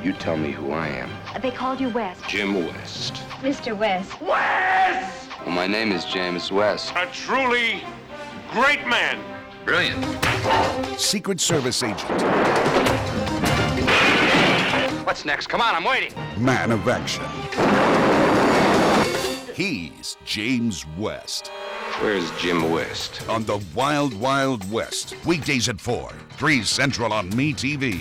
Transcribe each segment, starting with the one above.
You tell me who I am. They called you West. Jim West. Mr. West. West! Well, my name is James West. A truly great man. Brilliant. Secret Service agent. What's next? Come on, I'm waiting. Man of action. He's James West. Where's Jim West? On the Wild Wild West. Weekdays at 4, 3 Central on MeTV.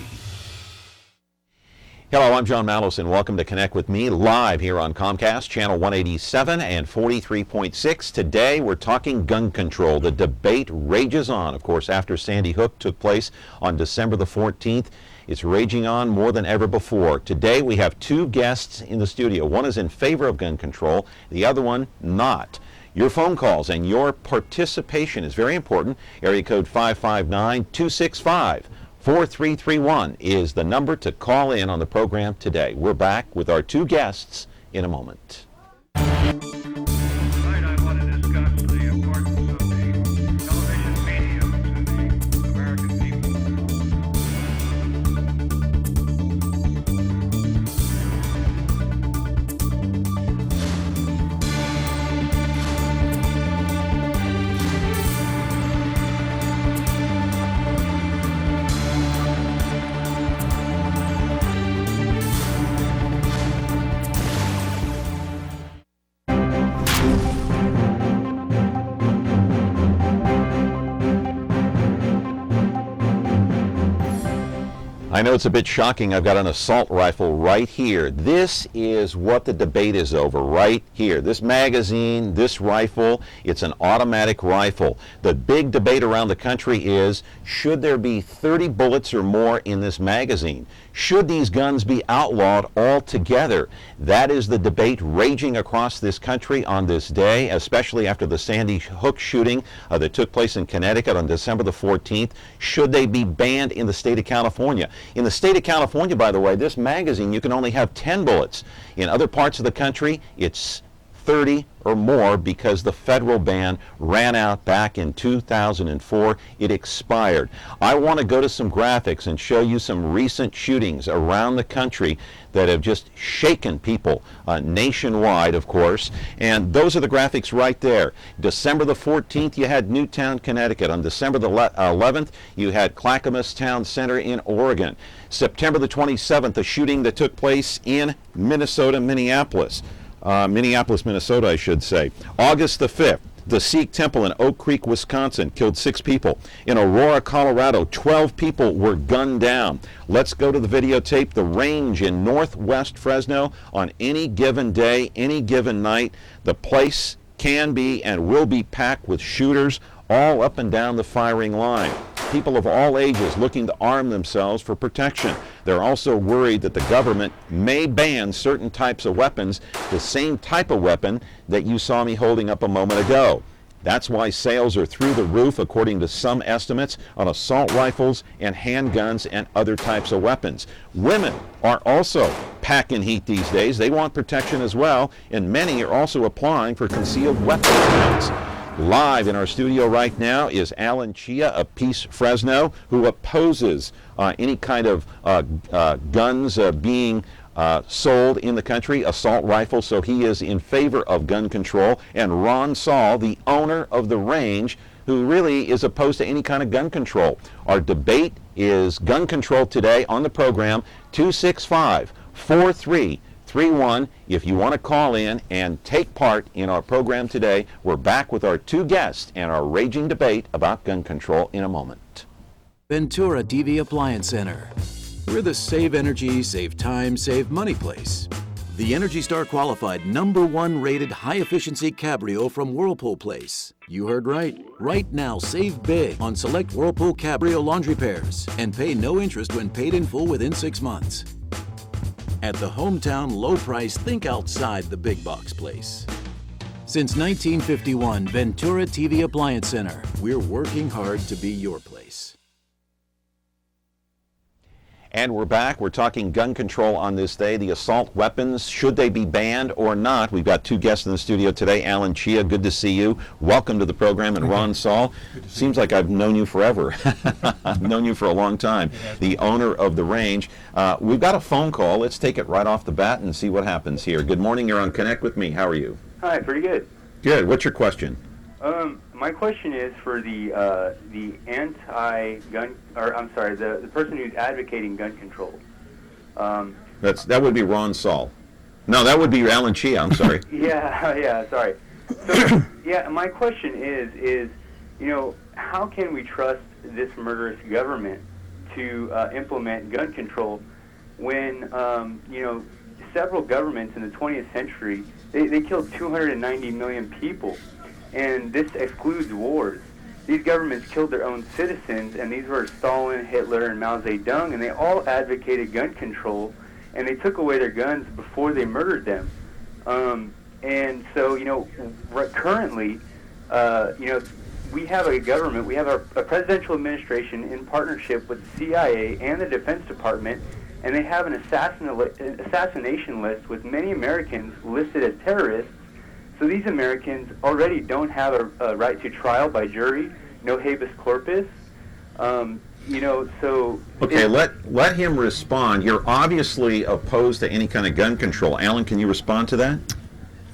Hello, I'm John Malos, and welcome to Connect with Me live here on Comcast, channel 187 and 43.6. Today, we're talking gun control. The debate rages on, of course, after Sandy Hook took place on December the 14th. It's raging on more than ever before. Today, we have two guests in the studio. One is in favor of gun control, the other one not. Your phone calls and your participation is very important. Area code 559-265. 4331 is the number to call in on the program today. We're back with our two guests in a moment. Tonight I want to discuss the importance of the television medium to the American people. I know it's a bit shocking. I've got an assault rifle right here. This is what the debate is over right here. This magazine, this rifle, it's an automatic rifle. The big debate around the country is, should there be 30 bullets or more in this magazine? Should these guns be outlawed altogether? That is the debate raging across this country on this day, especially after the Sandy Hook shooting that took place in Connecticut on December the 14th. Should they be banned in the state of California? In the state of California, by the way, this magazine, you can only have 10 bullets. In other parts of the country, it's 30 or more because the federal ban ran out back in 2004. It expired. I want to go to some graphics and show you some recent shootings around the country that have just shaken people nationwide, of course. And those are the graphics right there. December the 14th, you had Newtown, Connecticut. On December the 11th, you had Clackamas Town Center in Oregon. September the 27th, a shooting that took place in Minnesota, Minnesota, I should say. August the 5th, the Sikh temple in Oak Creek, Wisconsin, killed 6 people. In Aurora, Colorado, 12 people were gunned down. Let's go to the videotape. The range in northwest Fresno, on any given day, any given night, the place can be and will be packed with shooters all up and down the firing line. People of all ages looking to arm themselves for protection. They're also worried that the government may ban certain types of weapons, the same type of weapon that you saw me holding up a moment ago. That's why sales are through the roof, according to some estimates, on assault rifles and handguns and other types of weapons. Women are also packing heat these days. They want protection as well, and many are also applying for concealed weapons permits. Live in our studio right now is Alan Cheah of Peace Fresno, who opposes any kind of guns being sold in the country, assault rifles, so he is in favor of gun control. And Ron Sawl, the owner of the range, who really is opposed to any kind of gun control. Our debate is gun control today on the program, 265-4331. If you want to call in and take part in our program today, we're back with our two guests and our raging debate about gun control in a moment. Ventura TV Appliance Center. We're the save energy, save time, save money place. The Energy Star qualified #1 rated high-efficiency Cabrio from Whirlpool Place. You heard right. Right now, save big on select Whirlpool Cabrio laundry pairs and pay no interest when paid in full within 6 months. At the hometown low price, think outside the big box place. Since 1951, Ventura TV Appliance Center. We're working hard to be your place. And we're back. We're talking gun control on this day. The assault weapons, should they be banned or not? We've got two guests in the studio today. Alan Cheah, good to see you. Welcome to the program. And Ron Sawl, seems like I've known you forever. I've known you for a long time. The owner of the range. We've got a phone call. Let's take it right off the bat and see what happens here. Good morning. You're on Connect with Me. How are you? Hi, pretty good. Good. What's your question? My question is for the anti-gun, or I'm sorry, the person who's advocating gun control. That would be Ron Sawl. No, that would be Alan Cheah. I'm sorry. yeah, sorry. So, yeah, my question is, how can we trust this murderous government to implement gun control when, several governments in the 20th century, they killed 290 million people. And this excludes wars. These governments killed their own citizens, and these were Stalin, Hitler, and Mao Zedong, and they all advocated gun control, and they took away their guns before they murdered them. And so, currently, we have a government, we have a presidential administration in partnership with the CIA and the Defense Department, and they have an assassination list with many Americans listed as terrorists. So these Americans already don't have a right to trial by jury, no habeas corpus. So... Okay, let him respond. You're obviously opposed to any kind of gun control. Alan, can you respond to that?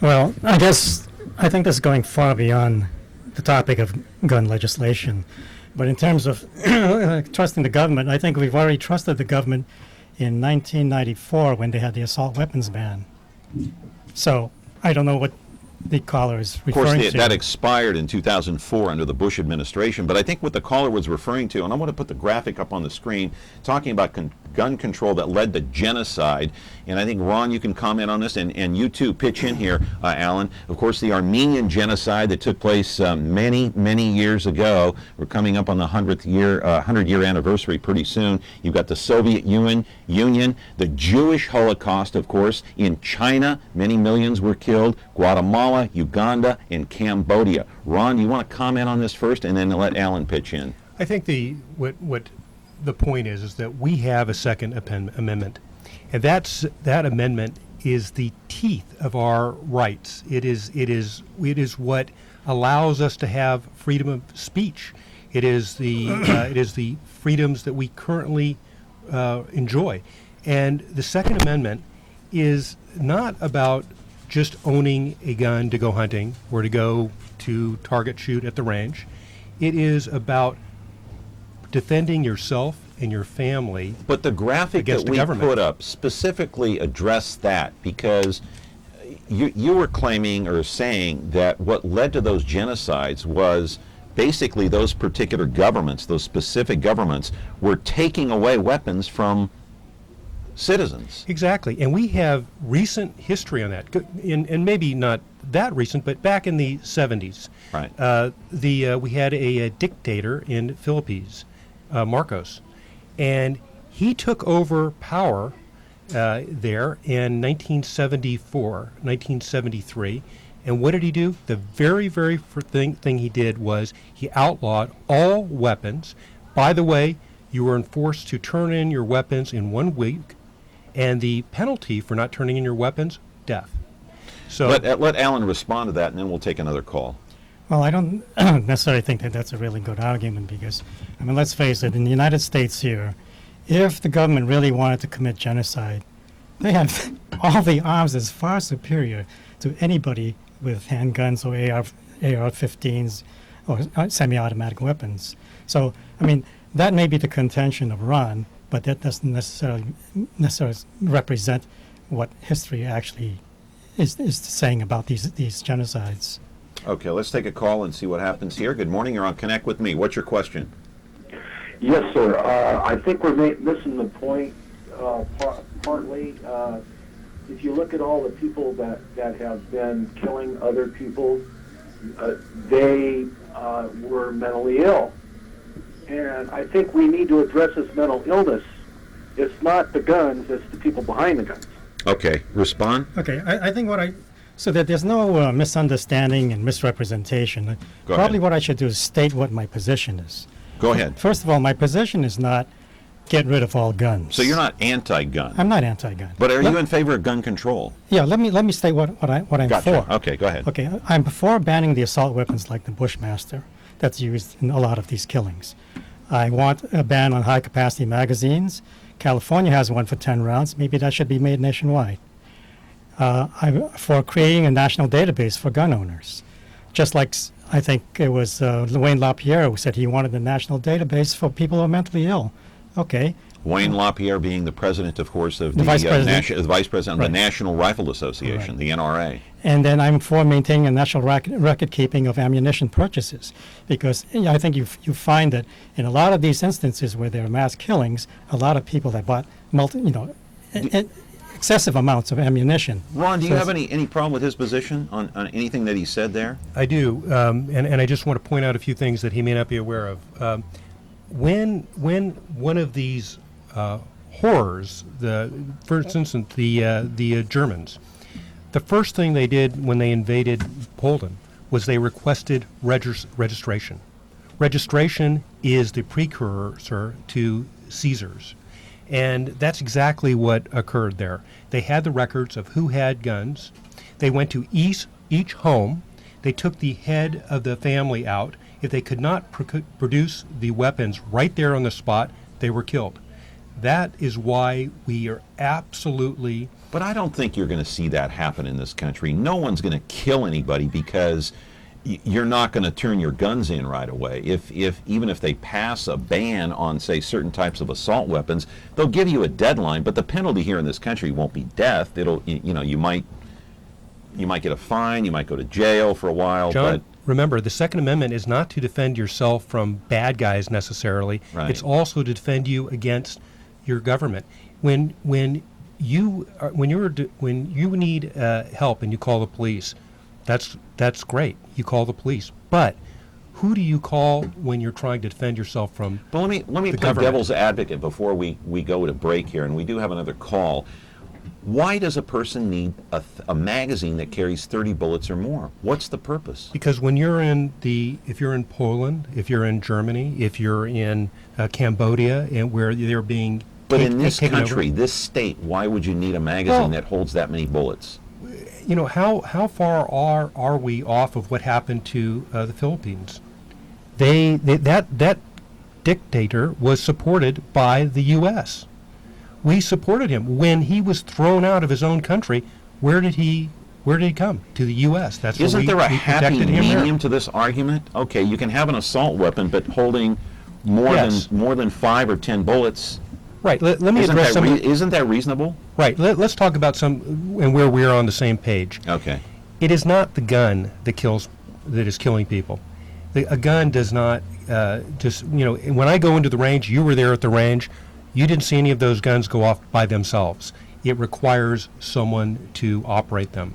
Well, I think this is going far beyond the topic of gun legislation. But in terms of trusting the government, I think we've already trusted the government in 1994 when they had the assault weapons ban. So I don't know what the caller is referring of course, to. that expired in 2004 under the Bush administration, but I think what the caller was referring to, and I want to put the graphic up on the screen, talking about gun control that led to genocide, and I think, Ron, you can comment on this, and you too, pitch in here, Alan. Of course, the Armenian genocide that took place many, many years ago. We're coming up on the 100-year anniversary pretty soon. You've got the Soviet Union, the Jewish Holocaust, of course, in China, many millions were killed, Guatemala, Uganda, and Cambodia. Ron, you want to comment on this first, and then let Alan pitch in? I think what the point is that we have a Second Amendment, and that amendment is the teeth of our rights. It is what allows us to have freedom of speech. It is the freedoms that we currently enjoy, and the Second Amendment is not about just owning a gun to go hunting or to go to target shoot at the range. It is about defending yourself and your family. But the graphic that we put up specifically addressed that, because you were claiming or saying that what led to those genocides was basically those particular governments, those specific governments, were taking away weapons from citizens. Exactly, and we have recent history on that, and maybe not that recent, but back in the 70s, right? We had a dictator in Philippines, Marcos, and he took over power there in 1974, 1973, and what did he do? The very thing he did was he outlawed all weapons. By the way, you were enforced to turn in your weapons in 1 week, and the penalty for not turning in your weapons, death. So let Alan respond to that, and then we'll take another call. Well, I don't necessarily think that that's a really good argument because, let's face it, in the United States here, if the government really wanted to commit genocide, they have all the arms that's far superior to anybody with handguns or AR-15s or semi-automatic weapons. So, that may be the contention of Ron, but that doesn't necessarily represent what history actually is saying about these genocides. Okay, let's take a call and see what happens here. Good morning, you're on Connect with Me. What's your question? Yes, sir. I think we're missing the point partly. If you look at all the people that have been killing other people, they were mentally ill. And I think we need to address this mental illness. It's not the guns, it's the people behind the guns. Okay, respond. Okay, I think so that there's no misunderstanding and misrepresentation. Probably what I should do is state what my position is. Go ahead. First of all, my position is not get rid of all guns. So you're not anti-gun. I'm not anti-gun. But are you in favor of gun control? Yeah, let me state what I'm Gotcha. for. Okay, go ahead. Okay, I'm for banning the assault weapons like the Bushmaster that's used in a lot of these killings. I want a ban on high-capacity magazines. California has one for 10 rounds. Maybe that should be made nationwide. I'm for creating a national database for gun owners. Just like I think it was Wayne LaPierre who said he wanted a national database for people who are mentally ill. Okay. Wayne LaPierre being the president, of course, of the vice president. the vice president of the Right. National Rifle Association, Right. the NRA. And then I'm for maintaining a national record keeping of ammunition purchases, because I think you find that in a lot of these instances where there are mass killings, a lot of people that bought excessive amounts of ammunition. Ron, do you So have any problem with his position on anything that he said there? I do, and I just want to point out a few things that he may not be aware of. When one of these horrors, for instance, the Germans, the first thing they did when they invaded Poland was they requested registration. Registration is the precursor to seizures. And that's exactly what occurred there. They had the records of who had guns. They went to each home. They took the head of the family out. If they could not produce the weapons right there on the spot, they were killed. That is why we are absolutely... But I don't think you're going to see that happen in this country. No one's going to kill anybody because you're not going to turn your guns in right away. Even if they pass a ban on, say, certain types of assault weapons, they'll give you a deadline. But the penalty here in this country won't be death. It'll, you might get a fine. You might go to jail for a while. John, but remember, the Second Amendment is not to defend yourself from bad guys necessarily. Right. It's also to defend you against your government. When you need help and you call the police, that's great. You call the police, but who do you call when you're trying to defend yourself from? But let me play government? devil's advocate before we go to break here, and we do have another call. Why does a person need a magazine that carries 30 bullets or more? What's the purpose? Because when if you're in Poland, if you're in Germany, if you're in Cambodia, and where they're being But in this taken over- country, this state, why would you need a magazine that holds that many bullets? How far are we off of what happened to the Philippines? That dictator was supported by the U.S. We supported him when he was thrown out of his own country. Where did he come? To the U.S. That's Isn't there a we happy protected him there. medium to this argument? Okay, you can have an assault weapon, but holding more than 5 or 10 bullets. Right. Let me Isn't address that some. isn't that reasonable? Right. Let's talk about some and where we're on the same page. Okay. It is not the gun that is killing people. A gun does not when I go into the range, you were there at the range, you didn't see any of those guns go off by themselves. It requires someone to operate them.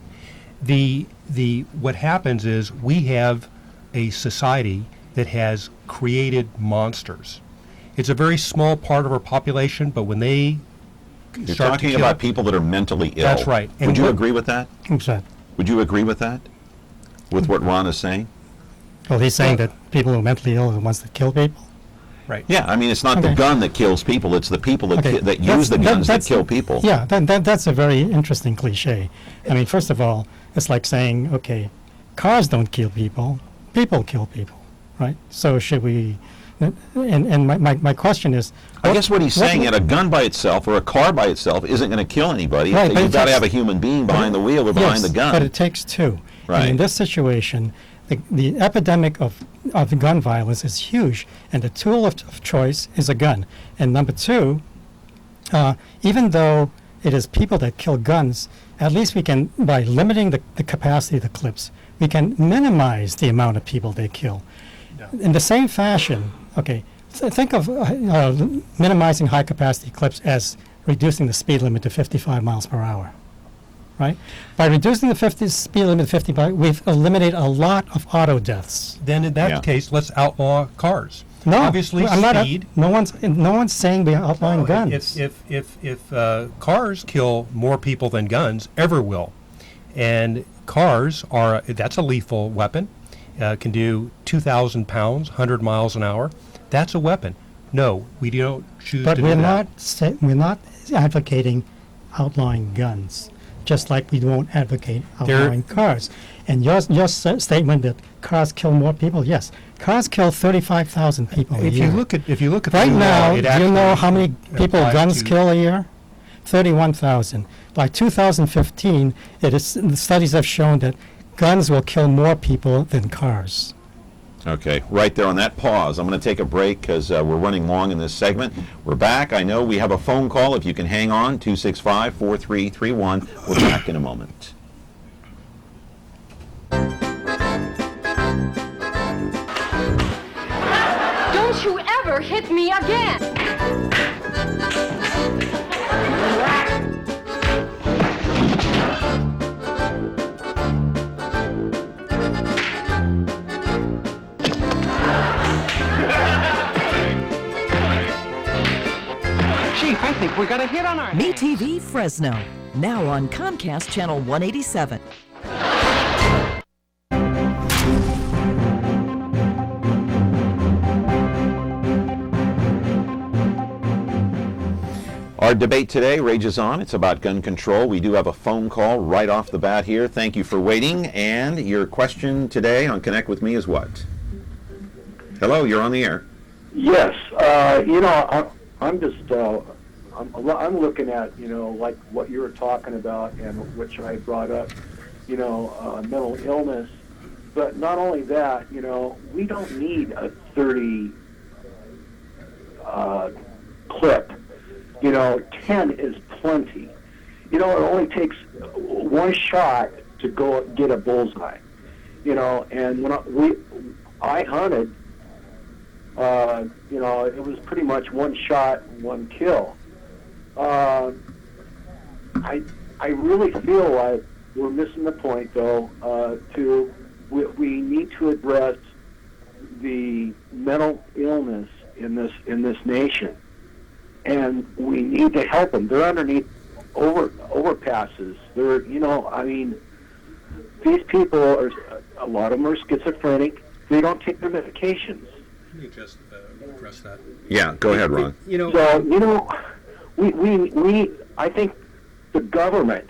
What happens is we have a society that has created monsters. It's a very small part of our population, but when they You're start talking to kill, about people that are mentally ill. That's right. And Would you what- agree with that? What's that? Would you agree with that? With what Ron is saying? Well, he's saying that people who are mentally ill are the ones that kill people. Right. Yeah, I mean, it's not the Okay. gun that kills people, it's the people that, Okay, that that's- use the guns that that's- kill people. Yeah, that's a very interesting cliche. I mean, first of all, it's like saying, okay, cars don't kill people, people kill people, right? So should we... And my question is... I guess what he's saying, that a gun by itself or a car by itself isn't going to kill anybody. Right, but You've it got to takes- have a human being behind the wheel or behind yes, the gun. but it takes two. Right. And in this situation, the epidemic of gun violence is huge, and the tool of choice is a gun. And number two, even though it is people that kill guns, at least we can, by limiting the capacity of the clips, we can minimize the amount of people they kill. In the same fashion, okay, think of minimizing high-capacity clips as reducing the speed limit to 55 miles per hour. Right? By reducing the speed limit to 55, we've eliminated a lot of auto deaths. Then in that case, let's outlaw cars. No, Obviously, I'm not. speed. No one's saying we're outlawing guns. If cars kill more people than guns ever will, and cars that's a lethal weapon, can do 2,000 pounds, 100 miles an hour. That's a weapon. No, we don't choose But to we're do that. we're not advocating outlawing guns, just like we won't advocate outlawing cars. And your statement that cars kill more people, yes, cars kill 35,000 people a If year. you look at the Right law, now, it do you know actually how many people applies guns to- kill a year? 31,000. By 2015, the studies have shown that guns will kill more people than cars. Okay, right there on that pause. I'm going to take a break because we're running long in this segment. We're back. I know we have a phone call. If you can hang on, 265-4331. We're back in a moment. Don't you ever hit me again! Chief, I think we got a hit on our Me TV Fresno, now on Comcast Channel 187. Our debate today rages on. It's about gun control. We do have a phone call right off the bat here. Thank you for waiting. And your question today on Connect With Me is what? Hello, you're on the air. Yes, I'm just I'm looking at like what you were talking about and which I brought up, mental illness, but not only that, we don't need a 30 clip. 10 is plenty. It only takes one shot to go get a bullseye. And when I hunted. It was pretty much one shot, one kill. I really feel like we're missing the point, though. We need to address the mental illness in this nation, and we need to help them. They're underneath overpasses. They're these people are, a lot of them are schizophrenic. They don't take their medications. Can you just address that? Yeah, go ahead, Ron. I think the government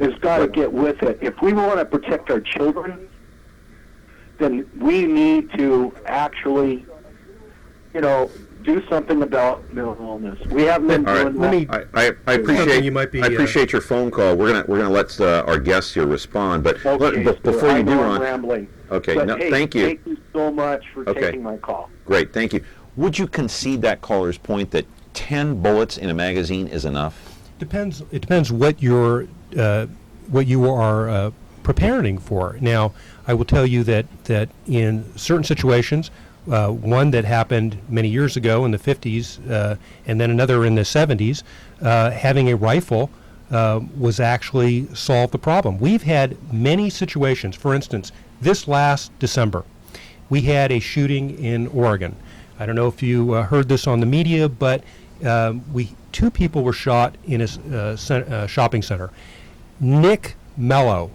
has got to get with it. If we want to protect our children, then we need to actually, do something about mental illness. We haven't been doing that. I appreciate your phone call. We're gonna let our guests here respond, but before you do, Ron. Rambling. Okay, But, no, hey, thank you. Thank you so much for taking my call. Great, thank you. Would you concede that caller's point that 10 bullets in a magazine is enough? Depends. It depends what you are preparing for. Now, I will tell you that in certain situations, one that happened many years ago in the 50s, and then another in the 70s, having a rifle was actually solved the problem. We've had many situations. For instance, this last December, we had a shooting in Oregon. I don't know if you heard this on the media, but two people were shot in a shopping center. Nick Mello,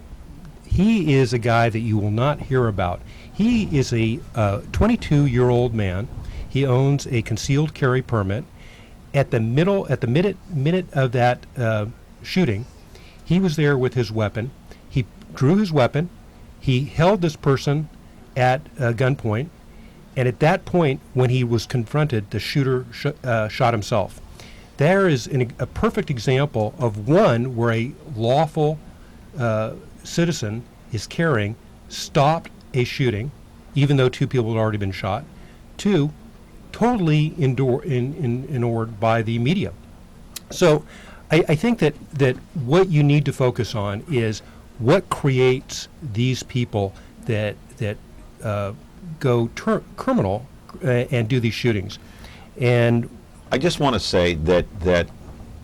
he is a guy that you will not hear about. He is a 22-year-old man. He owns a concealed carry permit. At the minute of that shooting, he was there with his weapon. He drew his weapon. He held this person at gunpoint, and at that point, when he was confronted, the shooter shot himself. There is a perfect example of one where a lawful citizen is carrying, stopped a shooting, even though two people had already been shot. Two, totally ignored by the media. So I think that what you need to focus on is what creates these people that go criminal and do these shootings. And I just want to say that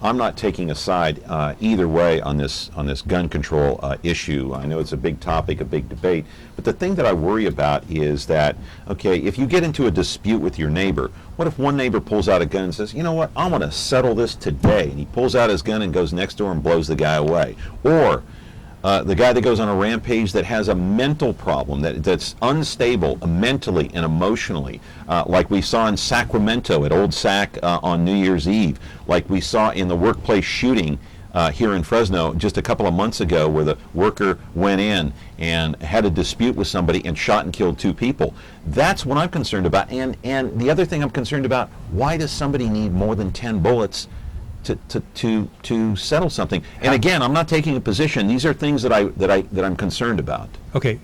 I'm not taking a side either way on this gun control issue. I know it's a big topic, a big debate, but the thing that I worry about is that, okay, if you get into a dispute with your neighbor, what if one neighbor pulls out a gun and says, you know what, I'm going to settle this today, and he pulls out his gun and goes next door and blows the guy away? Or the guy that goes on a rampage that has a mental problem, that's unstable mentally and emotionally, like we saw in Sacramento at Old Sac on New Year's Eve, like we saw in the workplace shooting here in Fresno just a couple of months ago, where the worker went in and had a dispute with somebody and shot and killed 2 people. That's what I'm concerned about. And the other thing I'm concerned about, why does somebody need more than 10 bullets to settle something? And again, I'm not taking a position. These are things that I'm concerned about. Okay,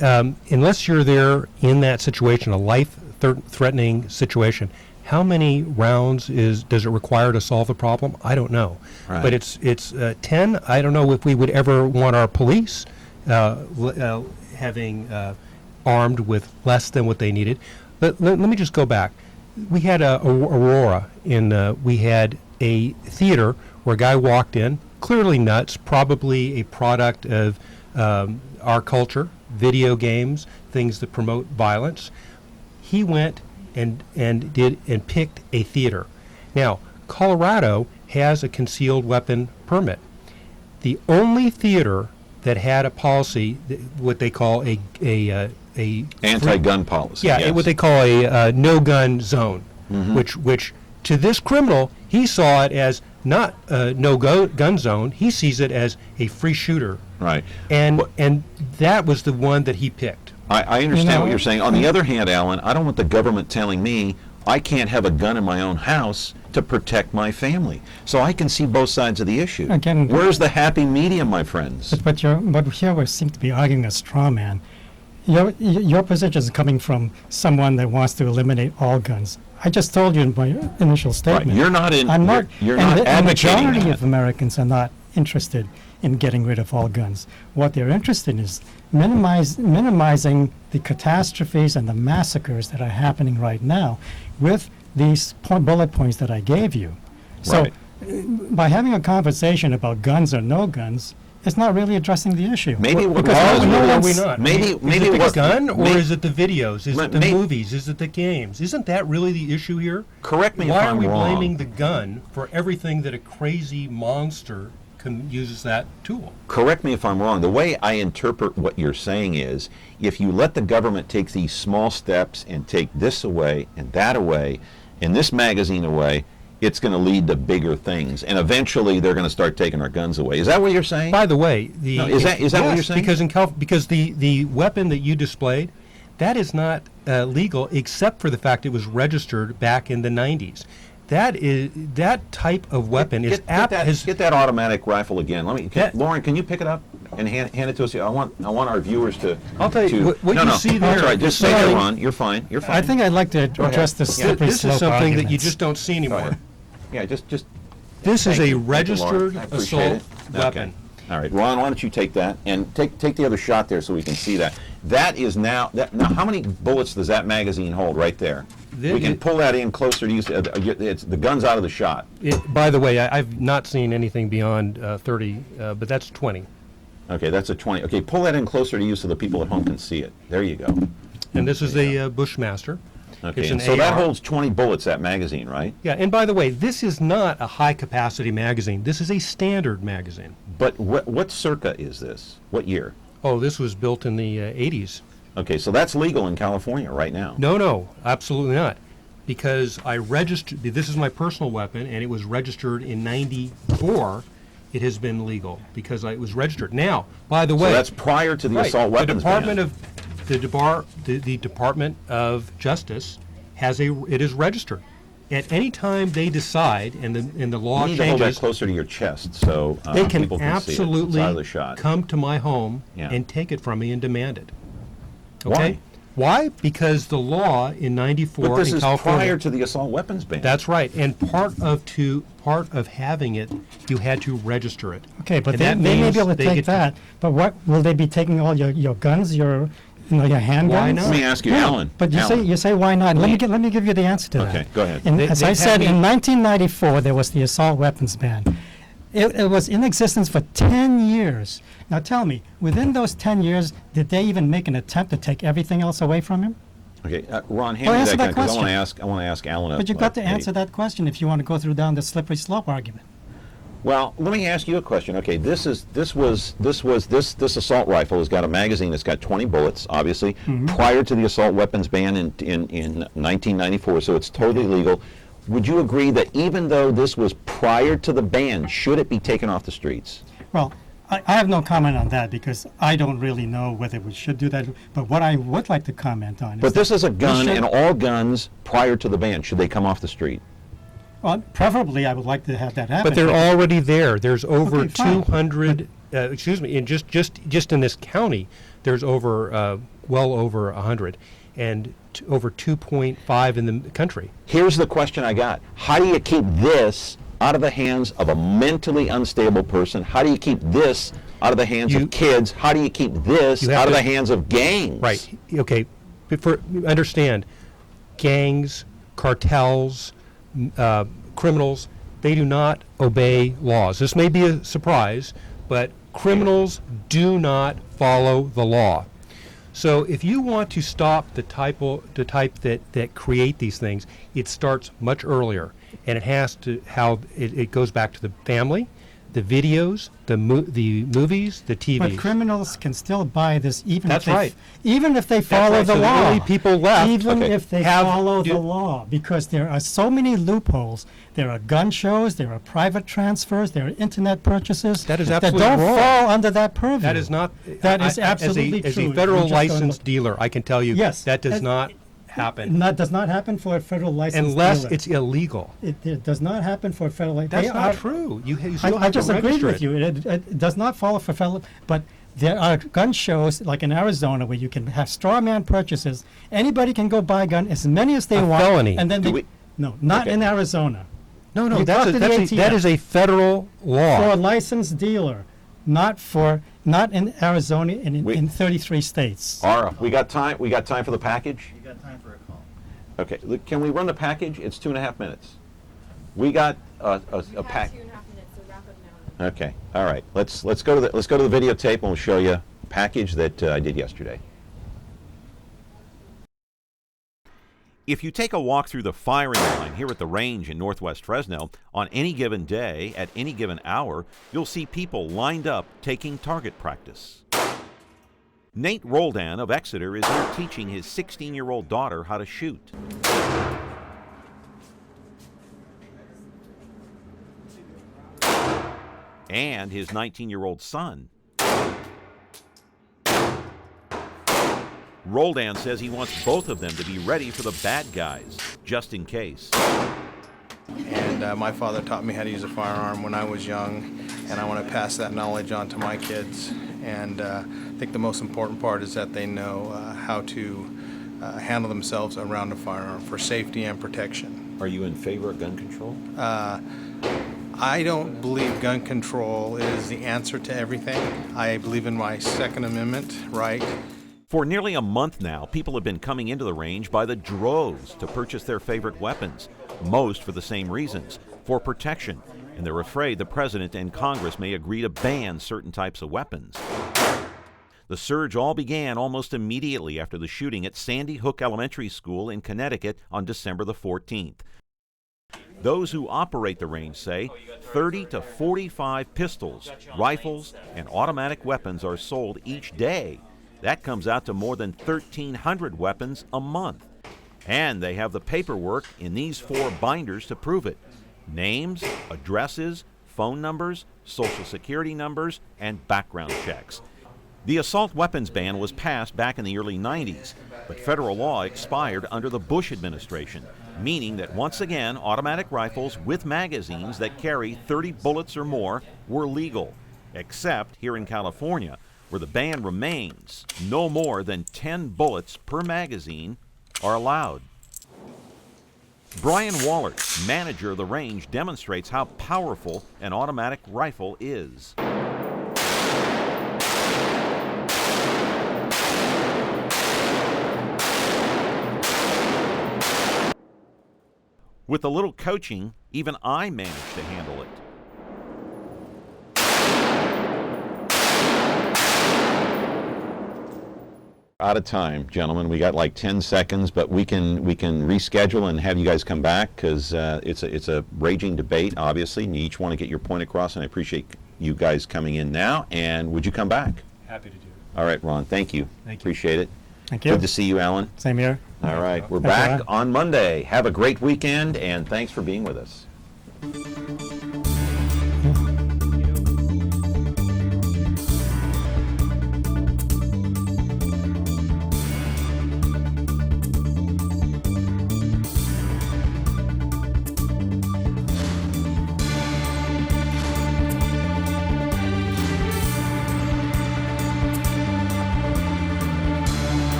unless you're there in that situation, a life-threatening situation, how many rounds does it require to solve a problem? I don't know. Right. But it's 10. I don't know if we would ever want our police having armed with less than what they needed. But let me just go back. We had Aurora we had a theater where a guy walked in, clearly nuts, probably a product of our culture, video games, things that promote violence. He went and picked a theater. Now, Colorado has a concealed weapon permit. The only theater that had a policy, what they call a anti-gun policy. Yeah, yes. what they call a no-gun zone, which to this criminal, he saw it as not a no-gun zone. He sees it as a free shooter. Right. And that was the one that he picked. I understand what you're saying. On the other hand, Alan, I don't want the government telling me I can't have a gun in my own house to protect my family. So I can see both sides of the issue. Again, where's the happy medium, my friends? But here we seem to be arguing a straw man. Your position is coming from someone that wants to eliminate all guns. I just told you in my initial statement. Right. You're not in. I'm not. You're and not the advocating majority that. of Americans are not interested in getting rid of all guns. What they're interested in is minimizing the catastrophes and the massacres that are happening right now with these bullet points that I gave you. So by having a conversation about guns or no guns, it's not really addressing the issue. Maybe what Because was are we not? Maybe is it the what gun, or may- is it the videos? Is it the movies? Is it the games? Isn't that really the issue here? Correct me if Why I'm are we wrong. blaming the gun for everything that a crazy monster uses that tool? Correct me if I'm wrong. The way I interpret what you're saying is, if you let the government take these small steps and take this away and that away and this magazine away, it's going to lead to bigger things, and eventually they're going to start taking our guns away. Is that what you're saying? By the way, is that what you're saying? Because the weapon that you displayed, that is not legal, except for the fact it was registered back in the 90s. That type of weapon is get that automatic rifle again. Lauren, can you pick it up and hand it to us? I want our viewers to. I'll tell you what you see there. That's right. Just stay there, Ron. You're fine. You're fine. I think I'd like to address the slippery This slope is something that you arguments. just don't see anymore. Yeah, just. This is a Thank you, registered Lauren. I appreciate assault it. weapon. Okay. All right, Ron, why don't you take that and take the other shot there so we can see that. That is now how many bullets does that magazine hold right there? We can pull that in closer to you. It's the gun's out of the shot. By the way, I've not seen anything beyond 30, but that's 20. Okay, that's a 20. Okay, pull that in closer to you so the people at home can see it. There you go. And this is a Bushmaster. Okay, It's and an so that AR. holds 20 bullets, that magazine, right? Yeah, and by the way, this is not a high-capacity magazine. This is a standard magazine. But what circa is this? What year? Oh, this was built in the 80s. Okay, so that's legal in California right now. No, absolutely not. Because I registered, this is my personal weapon, and it was registered in 94. It has been legal because it was registered. Now, by the way, So that's prior to the assault weapons ban. The Department of Justice it is registered. At any time they decide, and the law You need to hold that changes, closer to your chest so they can people can see it. It's absolutely out of the shot. come to my home Yeah. and take it from me and demand it. Why? Okay? Why? Because the law in '94 But this in is California. prior to the assault weapons ban. That's right, and part of having it, you had to register it. Okay, but And they that may means be able to they take get to- that. But what will they be taking all your guns, your handguns? Why not? Let me ask you, Yeah, Alan. But Alan. you say why not? Let me give you the answer to that. Okay, go ahead. As I said, in 1994 there was the assault weapons ban. It was in existence for 10 years. Now tell me, within those 10 years, did they even make an attempt to take everything else away from him? Okay, Ron, hand Well, me answer that gun that because I question. want to ask Alan. But you've got to answer that question if you want to go through down the slippery slope argument. Well, let me ask you a question. Okay, this assault rifle has got a magazine that's got 20 bullets, obviously, prior to the assault weapons ban in 1994, so it's totally legal. Would you agree that even though this was prior to the ban, should it be taken off the streets? Well, I have no comment on that because I don't really know whether we should do that. But what I would like to comment on is But this is a gun, should- and all guns prior to the ban, should they come off the street? Well, preferably, I would like to have that happen. But they're already there. There's over Okay, fine. 200. Excuse me. In just in this county, there's over well over 100, and over 2.5 in the country. Here's the question I got. How do you keep this out of the hands of a mentally unstable person? How do you keep this out of the hands of kids? How do you keep this You have out of to- the hands of gangs? Right. Okay. But understand, gangs, cartels, criminals, they do not obey laws. This may be a surprise, but criminals do not follow the law. So if you want to stop the type that create these things, it starts much earlier, and it has to it goes back to the family, the videos, the movies, the TVs. But criminals can still buy this even That's if they right. Even if they That's follow right. the So law. the only people left Even if they have- follow do- the law, because there are so many loopholes. There are gun shows, there are private transfers, there are internet purchases That is that absolutely don't wrong. fall under that purview. That is not. That is I- absolutely as true. a federal You just don't licensed look- dealer, I can tell you Yes, that does and- not happen That does not happen for a federal license unless dealer. it's illegal. It does not happen for a federal license. That's not true. You still I have just to agreed register with it. you. It does not follow for federal, but there are gun shows like in Arizona where you can have straw man purchases. Anybody can go buy a gun as many as they A want. felony. And then no, not Okay. in Arizona. No, You that's talk to the ATF. that is a federal law. For a licensed dealer, not in Arizona and in 33 states. Ara, we got time. We got time for the package. You got time for a call. Okay, look, can we run the package? It's 2.5 minutes. We got a pack. 2.5 minutes, so wrap up now. Okay, all right. Let's go to the videotape and we'll show you a package that I did yesterday. If you take a walk through the firing line here at the range in northwest Fresno, on any given day, at any given hour, you'll see people lined up taking target practice. Nate Roldan of Exeter is here teaching his 16-year-old daughter how to shoot. And his 19-year-old son. Roldan says he wants both of them to be ready for the bad guys, just in case. And my father taught me how to use a firearm when I was young, and I want to pass that knowledge on to my kids. And I think the most important part is that they know how to handle themselves around a firearm for safety and protection. Are you in favor of gun control? I don't believe gun control is the answer to everything. I believe in my Second Amendment right. For nearly a month now, people have been coming into the range by the droves to purchase their favorite weapons, most for the same reasons, for protection, and they're afraid the president and Congress may agree to ban certain types of weapons. The surge all began almost immediately after the shooting at Sandy Hook Elementary School in Connecticut on December the 14th. Those who operate the range say 30 to 45 pistols, rifles, and automatic weapons are sold each day. That comes out to more than 1,300 weapons a month. And they have the paperwork in these 4 binders to prove it. Names, addresses, phone numbers, social security numbers, and background checks. The assault weapons ban was passed back in the early 90s, but federal law expired under the Bush administration, meaning that once again, automatic rifles with magazines that carry 30 bullets or more were legal, except here in California, where the ban remains. No more than 10 bullets per magazine are allowed. Brian Wallert, manager of the range, demonstrates how powerful an automatic rifle is. With a little coaching, even I managed to handle it. Out of time, gentlemen. We got like 10 seconds, but we can reschedule and have you guys come back because it's a raging debate, obviously, and you each want to get your point across, and I appreciate you guys coming in now. And would you come back? Happy to do it. All right, Ron. Thank you. Thank you. Appreciate it. Thank you. Good to see you, Alan. Same here. All right. We're Thanks a back lot. on Monday. Have a great weekend, and thanks for being with us.